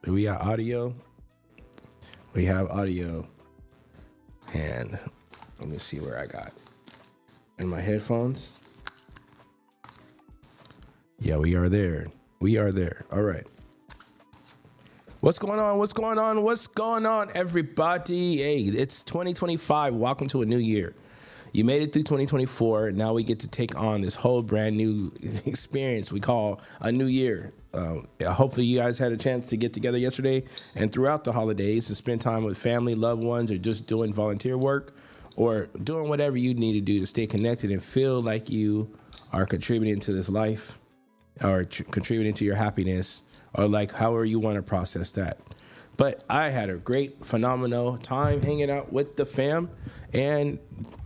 Do we got audio? We have audio. And let me see where I got. In my headphones. Yeah, we are there. We are there. All right. What's going on? What's going on? What's going on, everybody? Hey, it's 2025. Welcome to a new year. You made it through 2024. Now we get to take on this whole brand new experience we call a new year. Hopefully you guys had a chance to get together yesterday and throughout the holidays to spend time with family, loved ones, or just doing volunteer work or doing whatever you need to do to stay connected and feel like you are contributing to this life or contributing to your happiness or like however you want to process that. But I had a great, phenomenal time hanging out with the fam and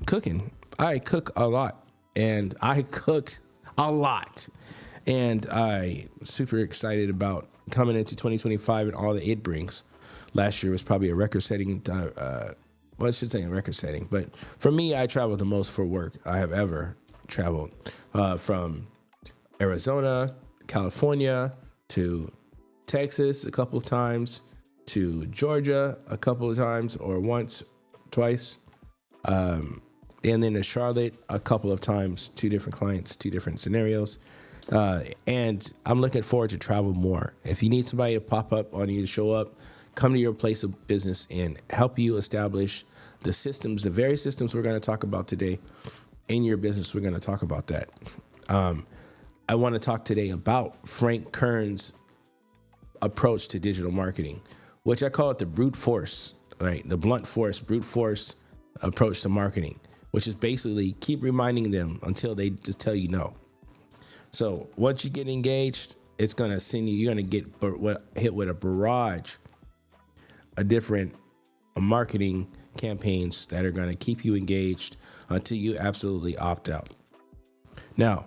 cooking. I cook a lot, and I cooked a lot. And I'm super excited about coming into 2025 and all that it brings. Last year was probably a record-setting, I should say a record-setting. But for me, I traveled the most for work I have ever traveled, from Arizona, California, to Texas a couple of times, to Georgia a couple of times, or once, twice, and then to Charlotte a couple of times, 2 different clients, 2 different scenarios. And I'm looking forward to travel more. If you need somebody to pop up on you to show up, come to your place of business and help you establish the systems, the very systems we're going to talk about today in your business, we're going to talk about that. I want to talk today about Frank Kern's approach to digital marketing, which I call it the brute force, right? The blunt force, brute force approach to marketing, which is basically keep reminding them until they just tell you no. So once you get engaged, it's going to send you, you're going to get hit with a barrage of different marketing campaigns that are going to keep you engaged until you absolutely opt out. Now,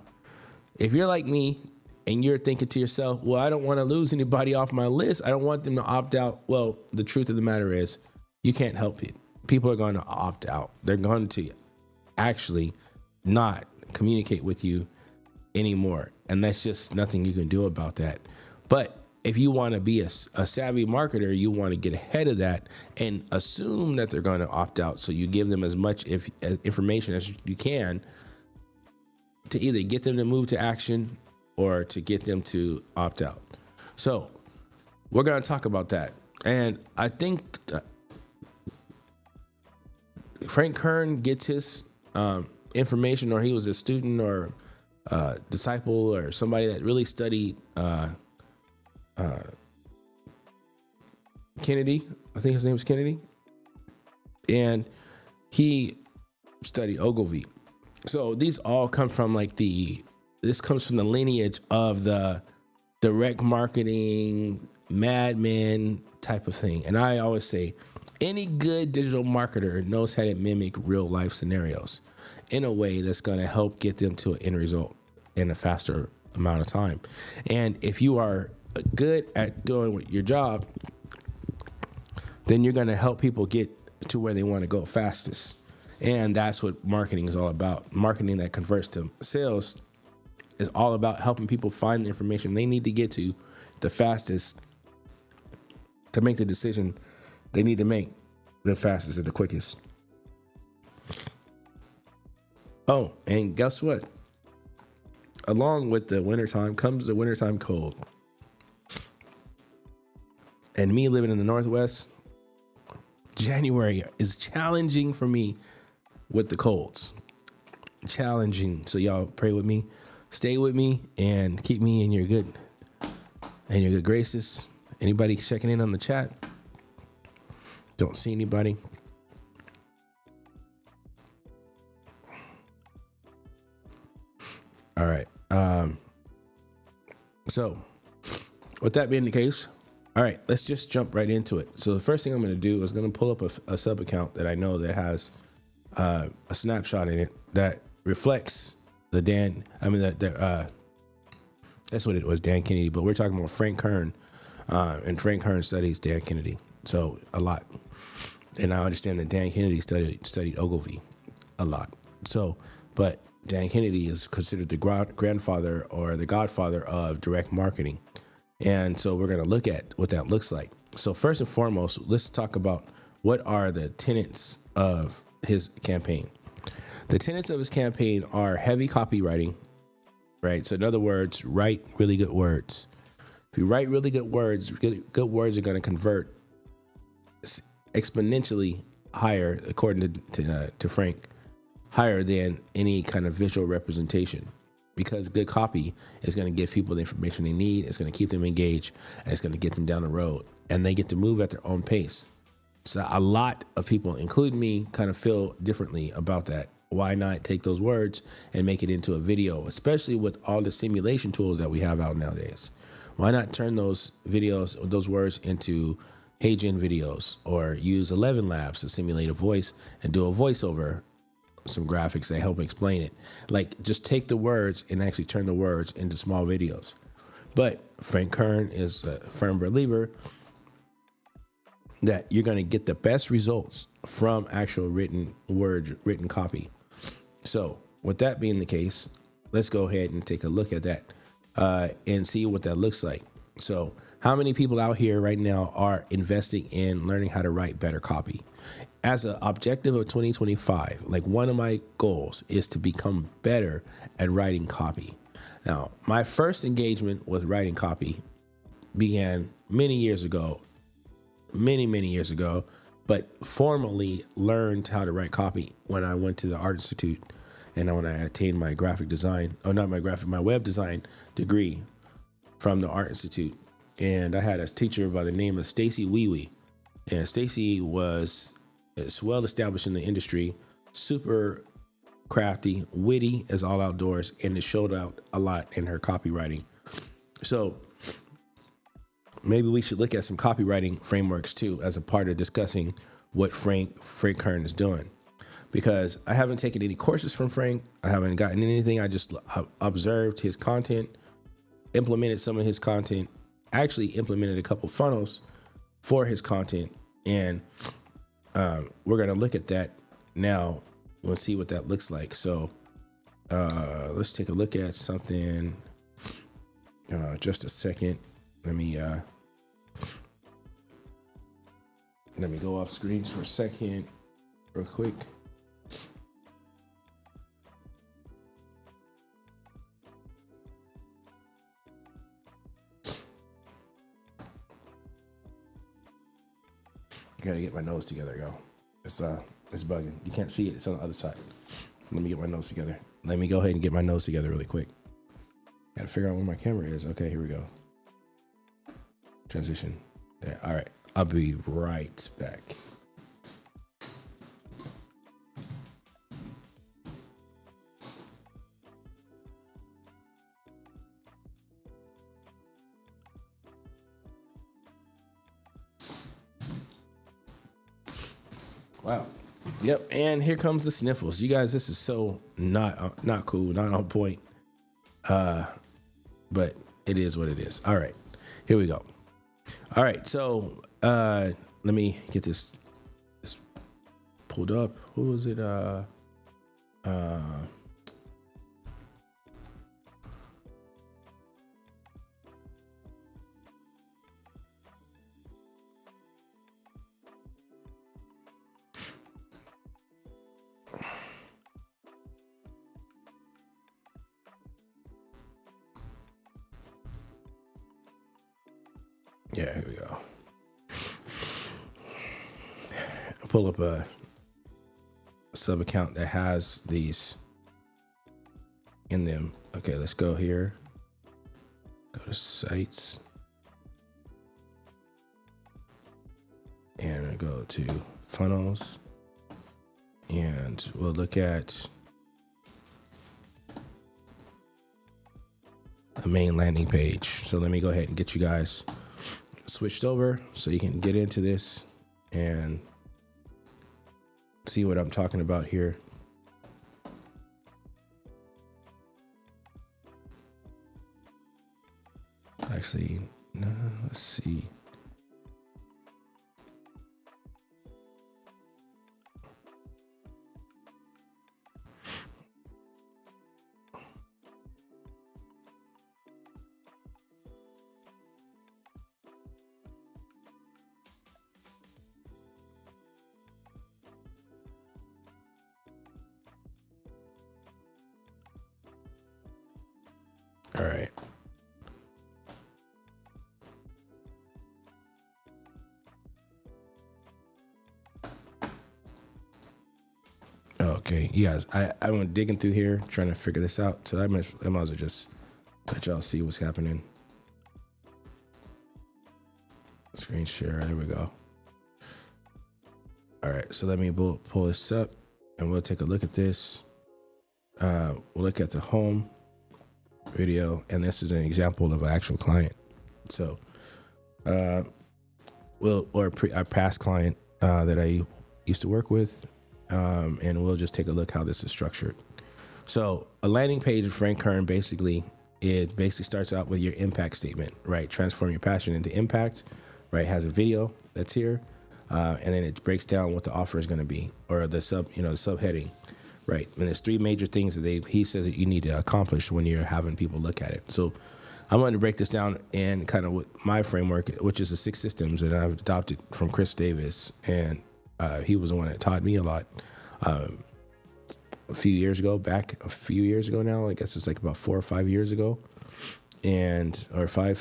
if you're like me and you're thinking to yourself, well, I don't want to lose anybody off my list, I don't want them to opt out. Well, the truth of the matter is you can't help it. People are going to opt out. They're going to actually not communicate with you anymore. And that's just nothing you can do about that. But if you want to be a savvy marketer, you want to get ahead of that and assume that they're going to opt out. So you give them as much information as you can to either get them to move to action or to get them to opt out. So we're going to talk about that. And I think Frank Kern gets his information, or he was a student or disciple or somebody that really studied Kennedy. I think his name was Kennedy. And he studied Ogilvy. So these all come from this comes from the lineage of the direct marketing, madmen type of thing. And I always say any good digital marketer knows how to mimic real life scenarios in a way that's going to help get them to an end result in a faster amount of time. And if you are good at doing your job, then you're going to help people get to where they want to go fastest. And that's what marketing is all about. Marketing that converts to sales is all about helping people find the information they need to get to the fastest to make the decision they need to make the fastest and the quickest. Oh, and guess what? Along with the wintertime comes the wintertime cold. And me living in the Northwest, January is challenging for me with the colds. Challenging. So y'all pray with me, stay with me, and keep me in your good graces. Anybody checking in on the chat? Don't see anybody. All right. So with that being the case, all right, let's just jump right into it. So the first thing I'm going to do is going to pull up a sub account that I know that has a snapshot in it that reflects that's what it was, Dan Kennedy, but we're talking about Frank Kern, and Frank Kern studies Dan Kennedy. So a lot. And I understand that Dan Kennedy studied Ogilvy a lot. So, but Dan Kennedy is considered the grandfather or the godfather of direct marketing. And so we're going to look at what that looks like. So first and foremost, let's talk about what are the tenets of his campaign. The tenets of his campaign are heavy copywriting, right? So in other words, write really good words. If you write really good words are going to convert exponentially higher, according to Frank, higher than any kind of visual representation, because good copy is going to give people the information they need. It's going to keep them engaged, and it's going to get them down the road, and they get to move at their own pace. So a lot of people, including me, kind of feel differently about that. Why not take those words and make it into a video, especially with all the simulation tools that we have out nowadays? Why not turn those videos, those words into HeyGen videos, or use 11 Labs to simulate a voice and do a voiceover, some graphics that help explain it. Like, just take the words and actually turn the words into small videos. But Frank Kern is a firm believer that you're going to get the best results from actual written words, written copy. So with that being the case, let's go ahead and take a look at that and see what that looks like. So how many people out here right now are investing in learning how to write better copy? As an objective of 2025, like, one of my goals is to become better at writing copy. Now, my first engagement with writing copy began many years ago, but formally learned how to write copy when I went to the Art Institute and when I attained my my web design degree from the Art Institute. And I had a teacher by the name of Stacy Wee. And Stacy was well established in the industry, super crafty, witty as all outdoors, and it showed out a lot in her copywriting. So maybe we should look at some copywriting frameworks too, as a part of discussing what Frank Kern is doing. Because I haven't taken any courses from Frank. I haven't gotten anything. I just observed his content, implemented some of his content, actually implemented a couple funnels for his content. And we're going to look at that now. We'll see what that looks like. So let's take a look at something. Just a second. Let me go off screens for a second real quick. Gotta get my nose together, yo. It's bugging. You can't see it. It's on the other side. Let me get my nose together. Let me go ahead and get my nose together really quick. Gotta figure out where my camera is. Okay, here we go. Transition. Yeah, all right. I'll be right back. Wow. Yep. And here comes the sniffles. You guys, this is so not cool, not on point. But it is what it is. All right. Here we go. All right. So let me get this pulled up. Who was it? Yeah, here we go. Pull up a sub account that has these in them. Okay, let's go here. Go to sites. And go to funnels. And we'll look at the main landing page. So let me go ahead and get you guys switched over so you can get into this and see what I'm talking about here. Actually, no, let's see. All right. Okay, you guys, I went digging through here trying to figure this out. So I might as well just let y'all see what's happening. Screen share, there we go. All right, so let me pull this up and we'll take a look at this. We'll look at the home video, and this is an example of an actual client. So, our past client that I used to work with. And we'll just take a look how this is structured. So a landing page of Frank Kern, it basically starts out with your impact statement, right? Transform your passion into impact, right? Has a video that's here. And then it breaks down what the offer is going to be, or the subheading, right? And there's three major things that he says that you need to accomplish when you're having people look at it. So I'm going to break this down in kind of with my framework, which is the 6 systems that I've adopted from Chris Davis. And he was the one that taught me a lot a few years ago now. I guess it's like about 4 or 5 years ago, or 4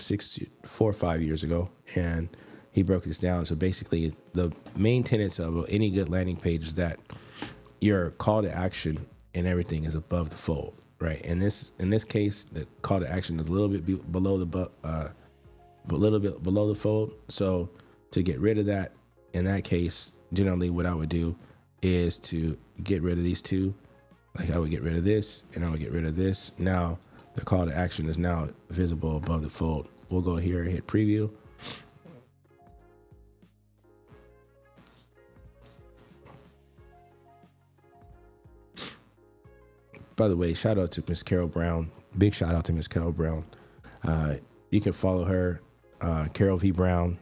or 5 years ago. And he broke this down. So basically the main tenets of any good landing page is that your call to action and everything is above the fold, right? And in this case, the call to action is a little bit below the fold. So to get rid of that, in that case, generally what I would do is to get rid of these two. Like I would get rid of this and I would get rid of this. Now the call to action is now visible above the fold. We'll go here and hit preview. By the way, shout out to Miss Carol Brown. Big shout out to Miss Carol Brown. You can follow her, Carol V. Brown,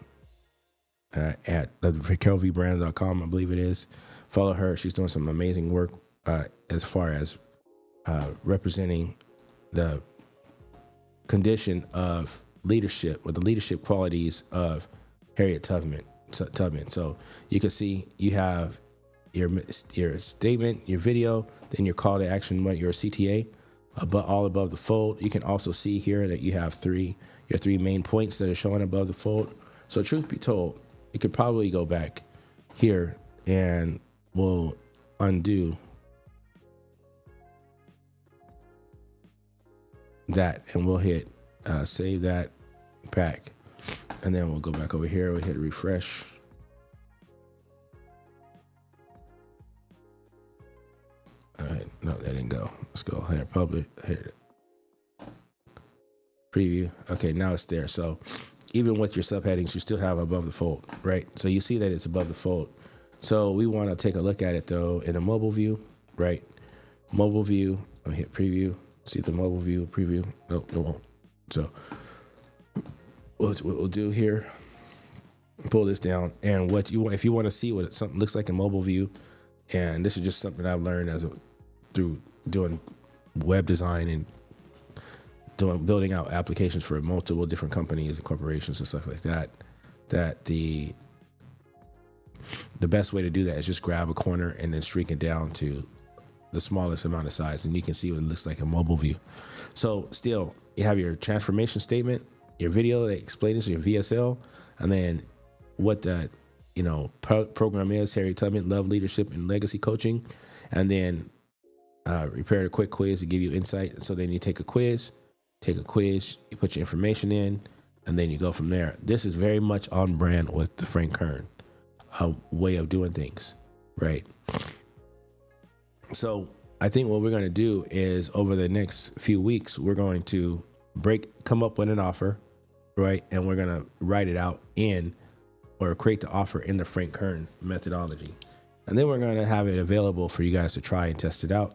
at carolvbrown.com, I believe it is. Follow her. She's doing some amazing work as far as representing the condition of leadership, or the leadership qualities of Harriet Tubman. So you can see you have your statement, your video, then your call to action, your CTA, all above the fold. You can also see here that you have your three main points that are showing above the fold. So truth be told, you could probably go back here and we'll undo that, and we'll hit save that back, and then we'll go back over here. We'll hit refresh. All right, no, that didn't go. Let's go here, public, hit preview. Okay, now it's there. So even with your subheadings, you still have above the fold, right? So you see that it's above the fold. So we want to take a look at it though in a mobile view, right? Mobile view, I'll hit preview, see the mobile view, preview. Nope, it won't. So what we'll do here, pull this down, and if you want to see what something looks like in mobile view, and this is just something I've learned through doing web design and building out applications for multiple different companies and corporations and stuff like that, that the best way to do that is just grab a corner and then shrink it down to the smallest amount of size, and you can see what it looks like in mobile view. So still, you have your transformation statement, your video that explains your VSL, and then what that program is, Harriet Tubman, Love, Leadership, and Legacy Coaching, and then prepare a quick quiz to give you insight. So then you take a quiz, you put your information in, and then you go from there. This is very much on brand with the Frank Kern way of doing things, right? So I think what we're going to do is over the next few weeks, we're going to come up with an offer, right? And we're going to write it out or create the offer in the Frank Kern methodology. And then we're going to have it available for you guys to try and test it out.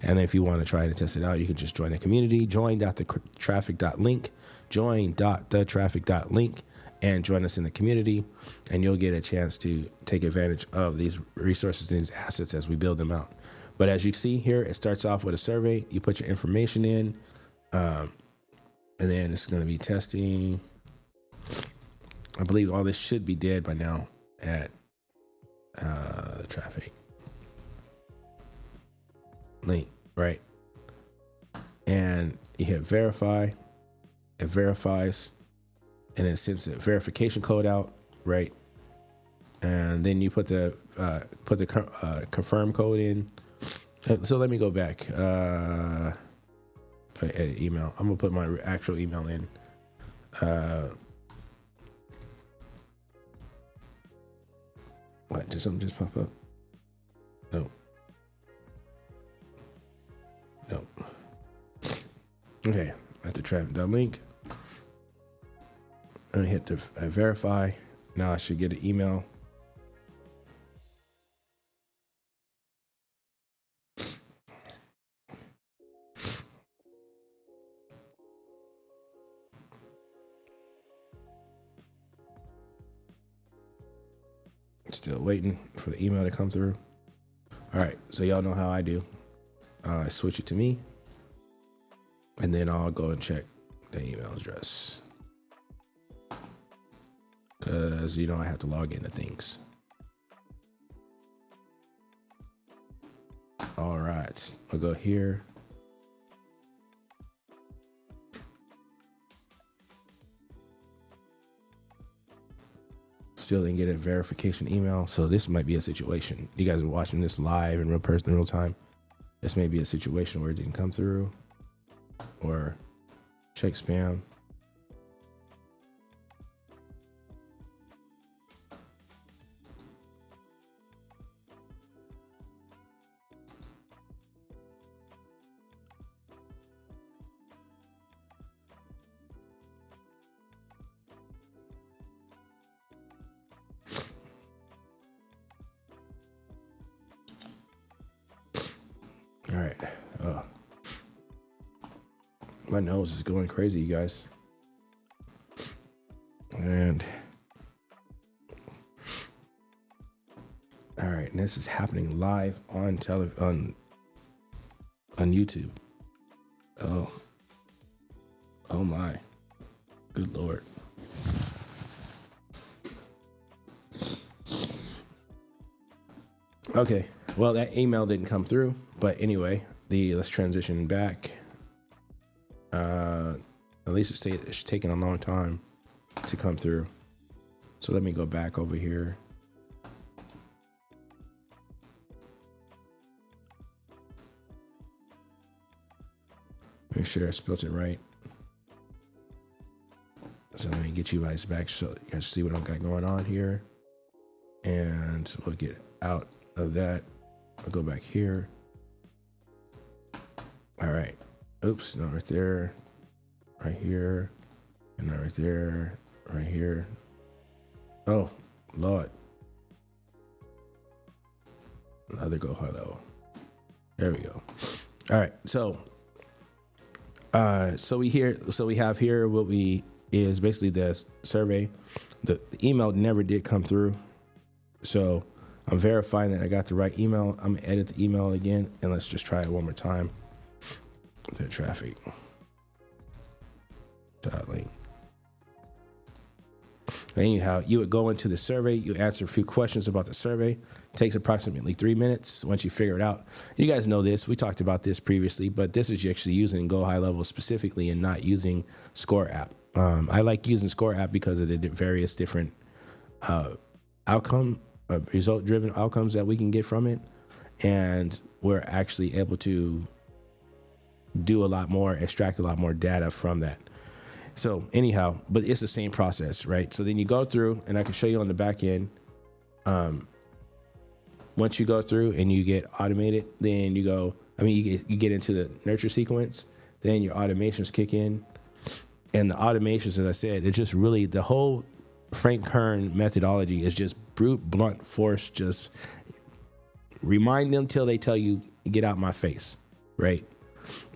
And if you want to try to test it out, you can just join the community, join.thetraffic.link, join.thetraffic.link, and join us in the community. And you'll get a chance to take advantage of these resources and these assets as we build them out. But as you see here, it starts off with a survey. You put your information in, and then it's going to be testing. I believe all this should be dead by now at traffic link, right? And you hit verify, it verifies, and it sends a verification code out, right? And then you put the confirm code in. So let me go back. Edit email. I'm gonna put my actual email in. What? Did something just pop up? No. No. Okay. I have to try the link. I'm gonna hit the verify. Now I should get an email. Still waiting for the email to come through. All right, so y'all know how I do. I switch it to me, and then I'll go and check the email address, because I have to log into things. All right, I'll go here. Still didn't get a verification email, so this might be a situation. You guys are watching this live in real time. This may be a situation where it didn't come through, or check spam. All right. My nose is going crazy, you guys. And all right, and this is happening live on YouTube. Oh my, good Lord. Okay, well, that email didn't come through, but anyway, let's transition back. At least it's taking a long time to come through. So let me go back over here. Make sure I spelled it right. So let me get you guys back so you guys see what I've got going on here. And we'll get out of that. I'll go back here. All right. Oops, not right there. Right here. And not right there. Right here. Oh, Lord. Another go high level. There we go. All right. So we have here what is basically the survey. The email never did come through. So I'm verifying that I got the right email. I'm gonna edit the email again, and let's just try it one more time. The traffic. Link. Anyhow, you would go into the survey, you answer a few questions about the survey. It takes approximately 3 minutes once you figure it out. You guys know this. We talked about this previously, but this is actually using Go High Level specifically and not using Score App. I like using Score App because of the various different result-driven outcomes that we can get from it. And we're actually able to do a lot more, extract a lot more data from that. So anyhow, but it's the same process, right? So then you go through, and I can show you on the back end. Once you go through and you get automated, then you get into the nurture sequence, then your automations kick in. And the automations, as I said, it's just really the whole Frank Kern methodology is just brute, blunt force, just remind them till they tell you, get out my face, right?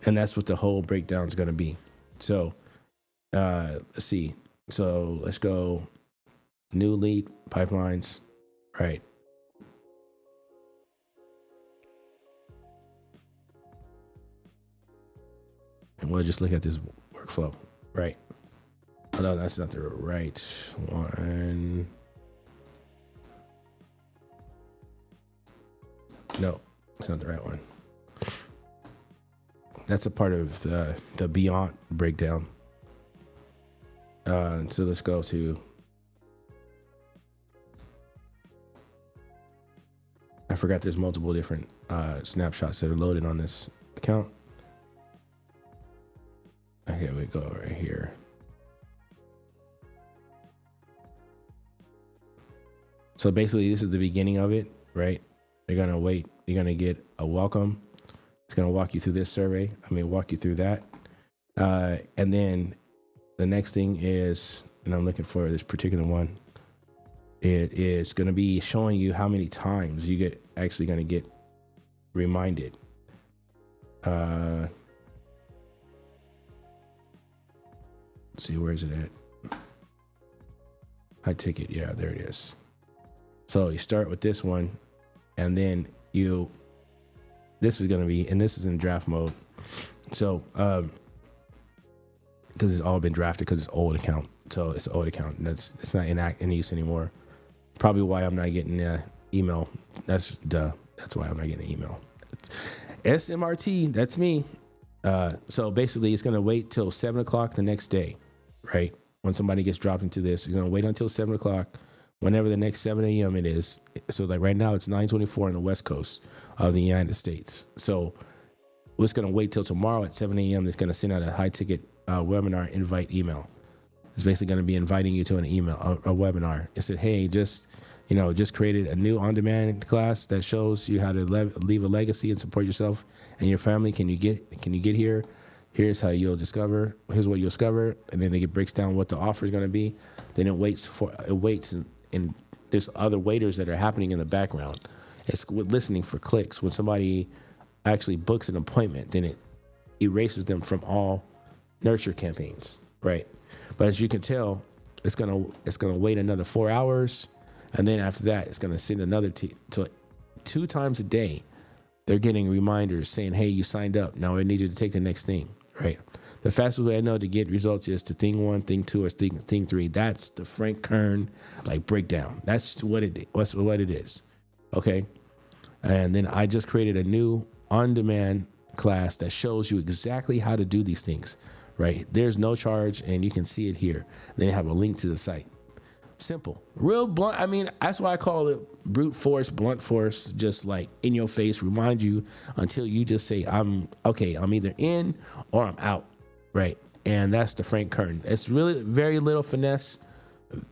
And that's what the whole breakdown is going to be. So let's see. So let's go new lead pipelines, right? And we'll just look at this workflow, right? Oh, no, that's not the right one. No, it's not the right one. That's a part of the Beyond breakdown. So let's go to, I forgot there's multiple different snapshots that are loaded on this account. Here we go, right here. So basically this is the beginning of it, right? You're gonna wait, you're gonna get a welcome. It's gonna walk you through this survey. Walk you through that. And then the next thing is, and I'm looking for this particular one, it is gonna be showing you how many times you get actually gonna get reminded. Let's see, where is it at? High ticket, yeah, there it is. So you start with this one, and then this is gonna be, and this is in draft mode. So, because it's all been drafted because it's old account. So it's an old account. It's not in use anymore. Probably why I'm not getting an email. That's why I'm not getting an email. It's SMRT, that's me. So basically it's gonna wait till 7 o'clock the next day, right? When somebody gets dropped into this, you're gonna wait until 7 o'clock, whenever the next 7 a.m. it is. So like right now it's 9:24 on the West Coast of the United States. So we're just gonna wait till tomorrow at 7 a.m. It's gonna send out a high ticket webinar invite email. It's basically going to be inviting you to an email, a webinar. It said, hey, just created a new on-demand class that shows you how to leave a legacy and support yourself and your family. Can you get here? Here's how you'll discover. Here's what you'll discover. And then it breaks down what the offer is going to be. Then it waits and there's other waiters that are happening in the background. It's listening for clicks. When somebody actually books an appointment, then it erases them from all nurture campaigns, right? But as you can tell, it's gonna wait another 4 hours, and then after that, it's gonna send another so 2 times a day. They're getting reminders saying, "Hey, you signed up. Now I need you to take the next thing." Right? The fastest way I know to get results is to thing 1, thing 2, or thing 3. That's the Frank Kern breakdown. That's what it is. Okay, and then I just created a new on-demand class that shows you exactly how to do these things. Right? There's no charge, and you can see it here. Then you have a link to the site. Simple, real blunt. That's why I call it brute force, blunt force, just like in your face, remind you until you just say, I'm either in or I'm out. Right? And that's the Frank Kern. It's really very little finesse,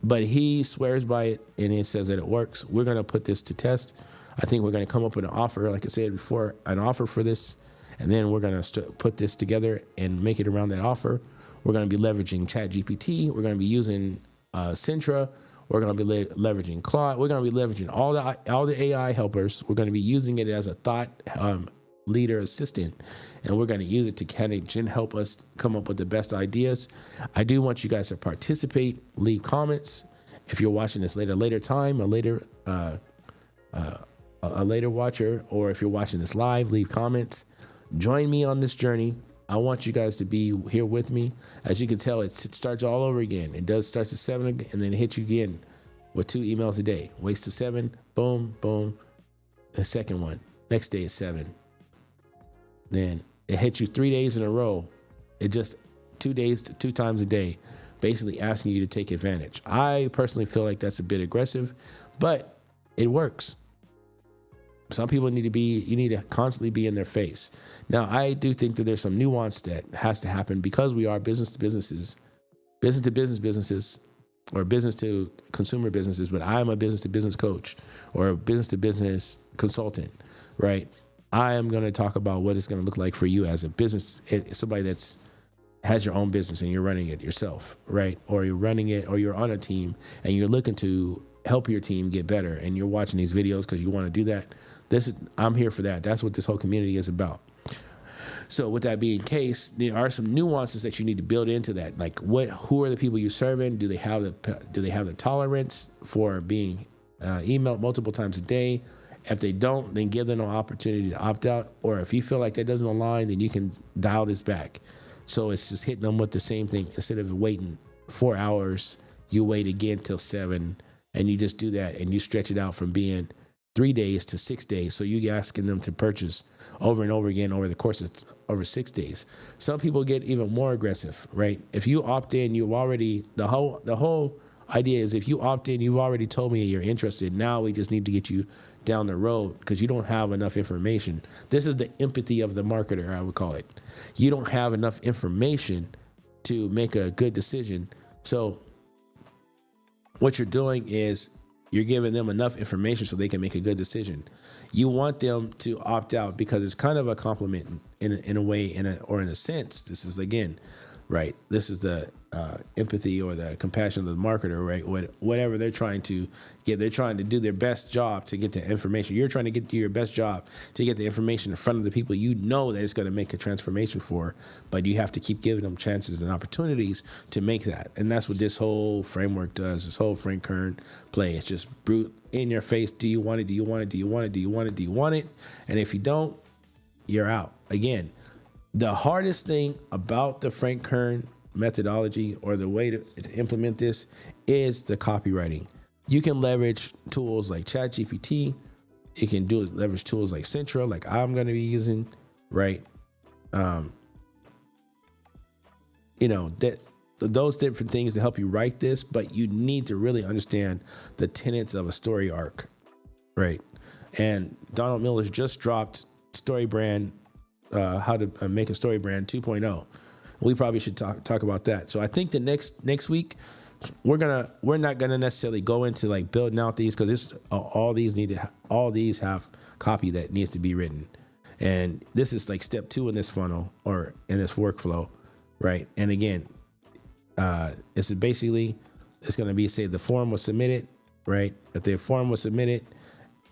but he swears by it, and it says that it works. We're going to put this to test. I think we're going to come up with an offer, like I said before, an offer for this. And then we're going to put this together and make it around that offer. We're going to be leveraging ChatGPT. We're going to be using Centra. We're going to be leveraging Claude. We're going to be leveraging all the AI helpers. We're going to be using it as a thought leader assistant. And we're going to use it to kind of help us come up with the best ideas. I do want you guys to participate, leave comments. If you're watching this later time, a later watcher, or if you're watching this live, leave comments. Join me on this journey. I want you guys to be here with me. As you can tell, it starts all over again. It starts at 7 and then it hits you again with 2 emails a day. Waits to 7, boom, boom. The second one, next day is 7. Then it hits you 3 days in a row. It just 2 days, 2 times a day, basically asking you to take advantage. I personally feel like that's a bit aggressive, but it works. Some people you need to constantly be in their face. Now, I do think that there's some nuance that has to happen because we are business to business businesses, or business to consumer businesses, but I'm a business to business coach or a business to business consultant, right? I am going to talk about what it's going to look like for you as a business, somebody has your own business and you're running it yourself, right? Or you're running it, or you're on a team and you're looking to help your team get better, and you're watching these videos because you want to do that. I'm here for that. That's what this whole community is about. So with that being the case, there are some nuances that you need to build into that. Like who are the people you're serving? Do they have the tolerance for being emailed multiple times a day? If they don't, then give them an opportunity to opt out. Or if you feel like that doesn't align, then you can dial this back. So it's just hitting them with the same thing. Instead of waiting 4 hours, you wait again till 7, and you just do that, and you stretch it out from being 3 days to 6 days. So you asking them to purchase over and over again over the course of over 6 days. Some people get even more aggressive, right? If you opt in, you've already, the whole idea is if you opt in, you've already told me you're interested. Now we just need to get you down the road because you don't have enough information. This is the empathy of the marketer, I would call it. You don't have enough information to make a good decision. So what you're doing is you're giving them enough information so they can make a good decision. You want them to opt out because it's kind of a compliment in a way, in a sense. This is, again, right? This is the empathy or the compassion of the marketer, right? Whatever they're trying to get, they're trying to do their best job to get the information. You're trying to get your best job to get the information in front of the people you know that it's going to make a transformation for, but you have to keep giving them chances and opportunities to make that. And that's what this whole framework does, this whole Frank Kern play. It's just brute in your face. Do you want it? Do you want it? Do you want it? Do you want it? Do you want it? And if you don't, you're out. Again, the hardest thing about the Frank Kern methodology or the way to implement this is the copywriting. You can leverage tools like ChatGPT. You can leverage tools like Centra, like I'm going to be using, right? Those different things to help you write this, but you need to really understand the tenets of a story arc, right? And Donald Miller's just dropped Story Brand, how to make a story brand 2.0. We probably should talk about that. So I think the next week we're not gonna necessarily go into like building out these because all these have copy that needs to be written, and this is like step 2 in this funnel or in this workflow, right? And again, it's basically it's gonna be say the form was submitted, right? If the form was submitted,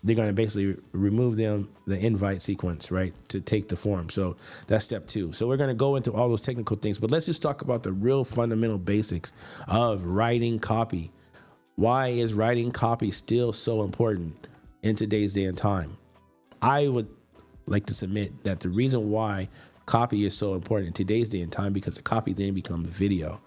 they're going to basically remove the invite sequence, right, to take the form. So that's step 2. So we're going to go into all those technical things, but let's just talk about the real fundamental basics of writing copy. Why is writing copy still so important in today's day and time? I would like to submit that the reason why copy is so important in today's day and time because the copy then becomes video.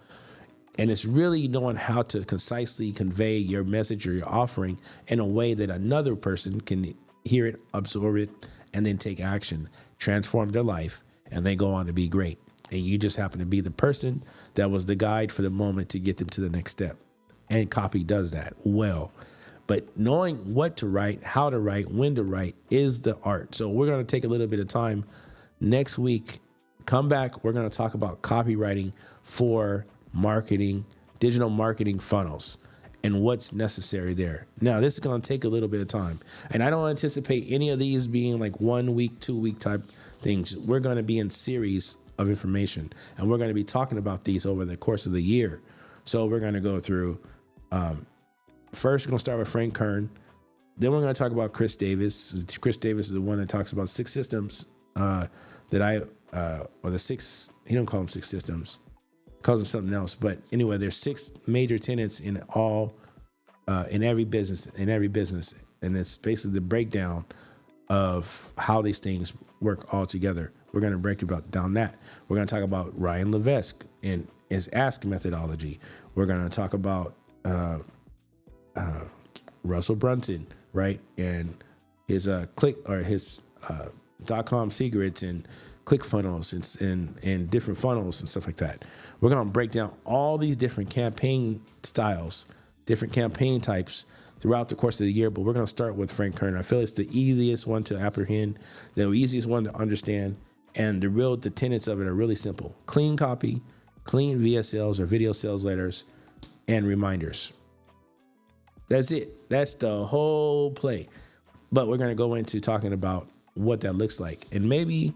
And it's really knowing how to concisely convey your message or your offering in a way that another person can hear it, absorb it, and then take action, transform their life, and they go on to be great. And you just happen to be the person that was the guide for the moment to get them to the next step. And copy does that well. But knowing what to write, how to write, when to write is the art. So we're going to take a little bit of time next week. Come back. We're going to talk about copywriting for marketing, digital marketing funnels, and what's necessary there. Now, this is going to take a little bit of time, and I don't anticipate any of these being like 1 week, 2 week type things. We're going to be in series of information, and we're going to be talking about these over the course of the year. So we're going to go through, first, we're going to start with Frank Kern. Then we're going to talk about Chris Davis. Chris Davis is the one that talks about 6 systems or the 6, he don't call them 6 systems. Calls it something else, but anyway, there's 6 major tenets in every business, and it's basically the breakdown of how these things work all together. We're going to break down that. We're going to talk about Ryan Levesque and his Ask methodology. We're going to talk about Russell Brunson, right, and his click or his .com secrets and ClickFunnels and different funnels and stuff like that. We're going to break down all these different campaign styles, different campaign types throughout the course of the year, but we're going to start with Frank Kern. I feel it's the easiest one to apprehend, the easiest one to understand, and the tenets of it are really simple. Clean copy, clean VSLs or video sales letters, and reminders. That's it. That's the whole play. But we're going to go into talking about what that looks like, and maybe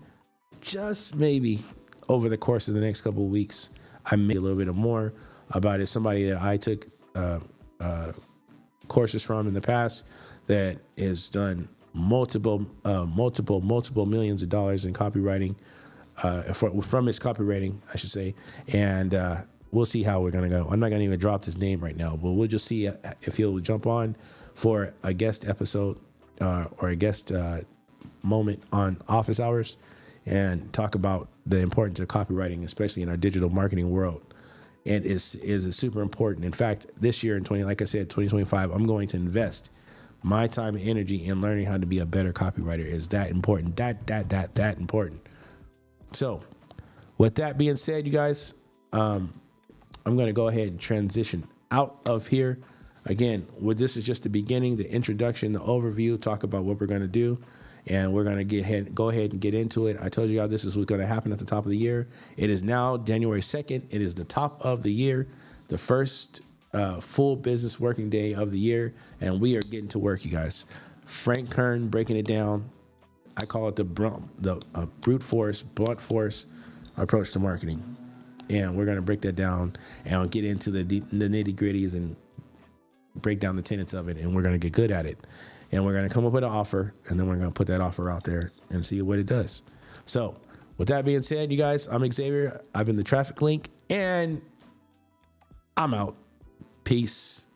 just maybe over the course of the next couple of weeks, I may a little bit more about it. Somebody that I took courses from in the past that has done multiple millions of dollars in copywriting, from his copywriting, I should say. And we'll see how we're going to go. I'm not going to even drop his name right now, but we'll just see if he'll jump on for a guest episode or a guest moment on office hours and talk about the importance of copywriting, especially in our digital marketing world. And is super important. In fact, this year in 2025, I'm going to invest my time and energy in learning how to be a better copywriter is that important. That important. So with that being said, you guys, I'm going to go ahead and transition out of here. Again, this is just the beginning, the introduction, the overview, talk about what we're going to do. And we're going to go ahead and get into it. I told you all this is what's going to happen at the top of the year. It is now January 2nd. It is the top of the year, the first full business working day of the year. And we are getting to work, you guys. Frank Kern breaking it down. I call it the brute force, blunt force approach to marketing. And we're going to break that down and get into the nitty gritties and break down the tenets of it. And we're going to get good at it. And we're going to come up with an offer, and then we're going to put that offer out there and see what it does. So with that being said, you guys, I'm Xavier. I've been the Traffic Link, and I'm out. Peace.